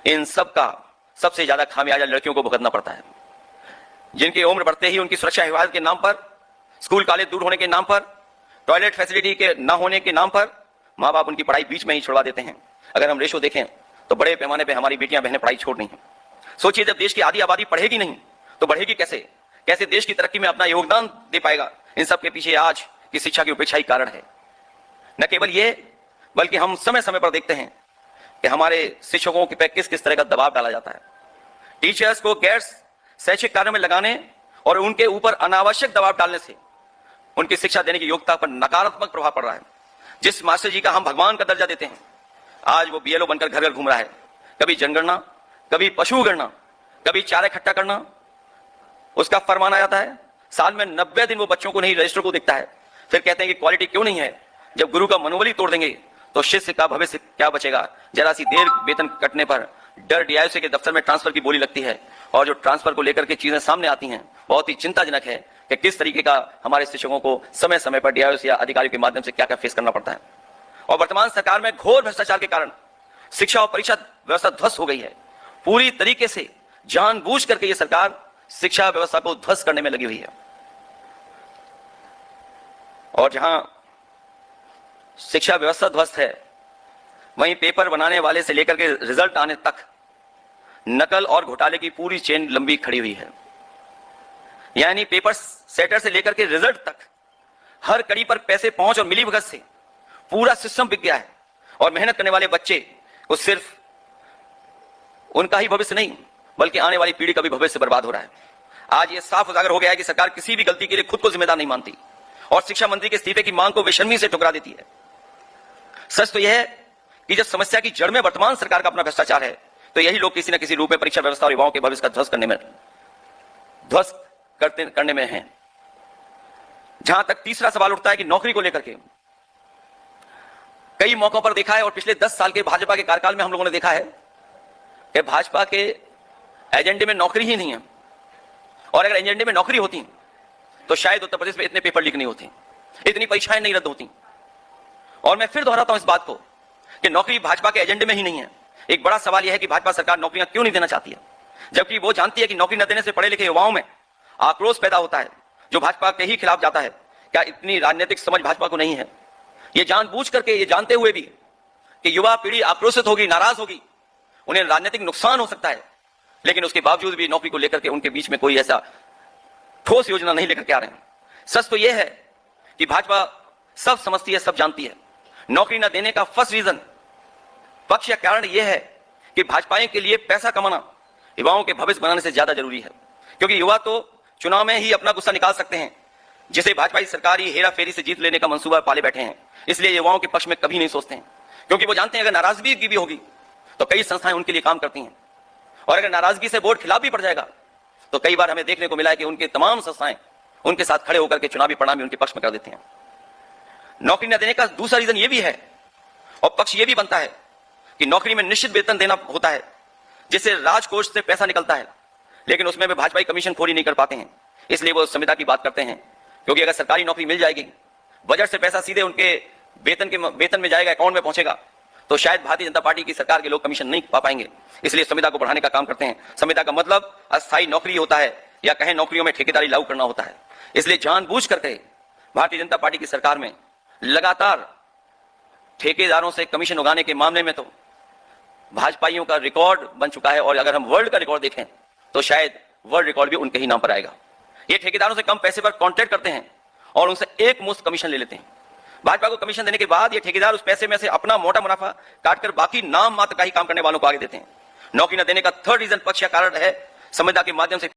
इन सब का सबसे ज्यादा खामियाजा लड़कियों को भुगतना पड़ता है, जिनकी उम्र बढ़ते ही उनकी सुरक्षा हिफाजत के नाम पर, स्कूल कॉलेज दूर होने के नाम पर, टॉयलेट फैसिलिटी के ना होने के नाम पर माँ बाप उनकी पढ़ाई बीच में ही छुड़वा देते हैं। अगर हम रेशो देखें तो बड़े पैमाने पे हमारी बेटियां बहनें पढ़ाई छोड़ रही हैं। सोचिए, जब देश की आधी आबादी पढ़ेगी नहीं तो बढ़ेगी कैसे? कैसे देश की तरक्की में अपना योगदान दे पाएगा? इन सब के पीछे आज की शिक्षा की उपेक्षा ही कारण है। न केवल ये, बल्कि हम समय समय पर देखते हैं कि हमारे शिक्षकों पे किस किस तरह का दबाव डाला जाता है। टीचर्स को गैर शैक्षिक कार्यों में लगाने और उनके ऊपर अनावश्यक दबाव डालने से उनकी शिक्षा देने की योग्यता पर नकारात्मक प्रभाव पड़ रहा है। जिस मास्टर जी का हम भगवान का दर्जा देते हैं, आज वो बीएलओ बनकर घर घर घूम रहा है। कभी जनगणना, कभी पशु गणना, कभी चारा इकट्ठा करना उसका फरमान आ जाता है। साल में 90 दिन वो बच्चों को नहीं, रजिस्टर को देखता है। फिर कहते हैं कि क्वालिटी क्यों नहीं है। जब गुरु का मनोबल ही तोड़ देंगे तो शिष्य का भविष्य क्या बचेगा? जरा सी देर वेतन कटने पर डर डीआईओसी के दफ्तर में ट्रांसफर की बोली लगती है, और जो ट्रांसफर को लेकर के चीजें सामने आती हैं बहुत ही चिंताजनक है कि किस तरीके का हमारे शिक्षकों को समय समय पर डीआईओसी या अधिकारियों के माध्यम से क्या क्या फेस करना पड़ता है। और वर्तमान सरकार में घोर भ्रष्टाचार के कारण शिक्षा और परीक्षा व्यवस्था ध्वस्त हो गई है। पूरी तरीके से जानबूझ करके ये सरकार शिक्षा व्यवस्था को ध्वस्त करने में लगी हुई है। और जहां शिक्षा व्यवस्था ध्वस्त है, वहीं पेपर बनाने वाले से लेकर के रिजल्ट आने तक नकल और घोटाले की पूरी चेन लंबी खड़ी हुई है। यानी पेपर सेटर से लेकर के रिजल्ट तक हर कड़ी पर पैसे पहुंच और मिलीभगत से पूरा सिस्टम बिक गया है। और मेहनत करने वाले बच्चे को सिर्फ उनका ही भविष्य नहीं, बल्कि आने वाली पीढ़ी का भी भविष्य बर्बाद हो रहा है। आज यह साफ उजागर हो गया है कि सरकार किसी भी गलती के लिए खुद को जिम्मेदार नहीं मानती और शिक्षा मंत्री के इस्तीफे की मांग को बेशर्मी से ठुकरा देती है। सच तो यह है कि जब समस्या की जड़ में वर्तमान सरकार का अपना भ्रष्टाचार है, तो यही लोग किसी न किसी रूप में परीक्षा व्यवस्था और युवाओं के भविष्य का ध्वस्त करने में हैं। जहां तक तीसरा सवाल उठता है कि नौकरी को लेकर के कई मौकों पर देखा है, और पिछले 10 साल के भाजपा के कार्यकाल में हम लोगों ने देखा है कि भाजपा के एजेंडे में नौकरी ही नहीं है। और अगर एजेंडे में नौकरी होती तो शायद उत्तर प्रदेश में इतने पेपर लीक नहीं होते, इतनी परीक्षाएं नहीं रद्द होती। और मैं फिर दोहराता हूं इस बात को कि नौकरी भाजपा के एजेंडे में ही नहीं है। एक बड़ा सवाल यह है कि भाजपा सरकार नौकरियां क्यों नहीं देना चाहती है, जबकि वो जानती है कि नौकरी न देने से पढ़े लिखे युवाओं में आक्रोश पैदा होता है जो भाजपा के ही खिलाफ जाता है। क्या इतनी राजनीतिक समझ भाजपा को नहीं है? ये जानबूझ करके, ये जानते हुए भी कि युवा पीढ़ी आक्रोशित होगी, नाराज होगी, उन्हें राजनीतिक नुकसान हो सकता है, लेकिन उसके बावजूद भी नौकरी को लेकर के उनके बीच में कोई ऐसा ठोस योजना नहीं लेकर के आ रहे हैं। सच तो यह है कि भाजपा सब समझती है, सब जानती है। नौकरी न देने का फर्स्ट रीजन, पक्ष या कारण यह है कि भाजपा के लिए पैसा कमाना युवाओं के भविष्य बनाने से ज्यादा जरूरी है, क्योंकि युवा तो चुनाव में ही अपना गुस्सा निकाल सकते हैं, जिसे भाजपा की सरकार ही हेरा फेरी से जीत लेने का मंसूबा पाले बैठे हैं। इसलिए युवाओं के पक्ष में कभी नहीं सोचते हैं, क्योंकि वो जानते हैं अगर नाराजगी भी होगी तो कई संस्थाएं उनके लिए काम करती हैं, और अगर नाराजगी से वोट खिलाफ भी पड़ जाएगा तो कई बार हमें देखने को मिला है कि उनके तमाम संस्थाएं उनके साथ खड़े होकर के चुनावी परिणाम उनके पक्ष में कर देते हैं। नौकरी न देने का दूसरा रीजन यह भी है, और पक्ष यह भी बनता है कि नौकरी में निश्चित वेतन देना होता है, जिससे राजकोष से पैसा निकलता है, लेकिन उसमें वे भाजपाई कमीशन खोरी नहीं कर पाते हैं। इसलिए वो संविदा की बात करते हैं, क्योंकि अगर सरकारी नौकरी मिल जाएगी, बजट से पैसा सीधे उनके वेतन में जाएगा, अकाउंट में पहुंचेगा, तो शायद भारतीय जनता पार्टी की सरकार के लोग कमीशन नहीं पा पाएंगे। इसलिए संविदा को बढ़ाने का काम करते हैं। संविदा का मतलब अस्थायी नौकरी होता है, या कहें नौकरियों में ठेकेदारी लागू करना होता है। इसलिए जानबूझ करके भारतीय जनता पार्टी की सरकार में लगातार ठेकेदारों से कमीशन उगाने के मामले में तो भाजपाइयों का रिकॉर्ड बन चुका है। और अगर हम वर्ल्ड का रिकॉर्ड देखें तो शायद वर्ल्ड रिकॉर्ड भी उनके ही नाम पर आएगा। ये ठेकेदारों से कम पैसे पर कॉन्ट्रैक्ट करते हैं और उनसे एक मुश्त कमीशन ले लेते हैं। भाजपा को कमीशन देने के बाद ये ठेकेदार उस पैसे में से अपना मोटा मुनाफा काटकर बाकी नाम मात्र का ही काम करने वालों को आगे देते हैं। नौकरी न देने का थर्ड रीजन, पक्ष या कारण है संविदा के माध्यम से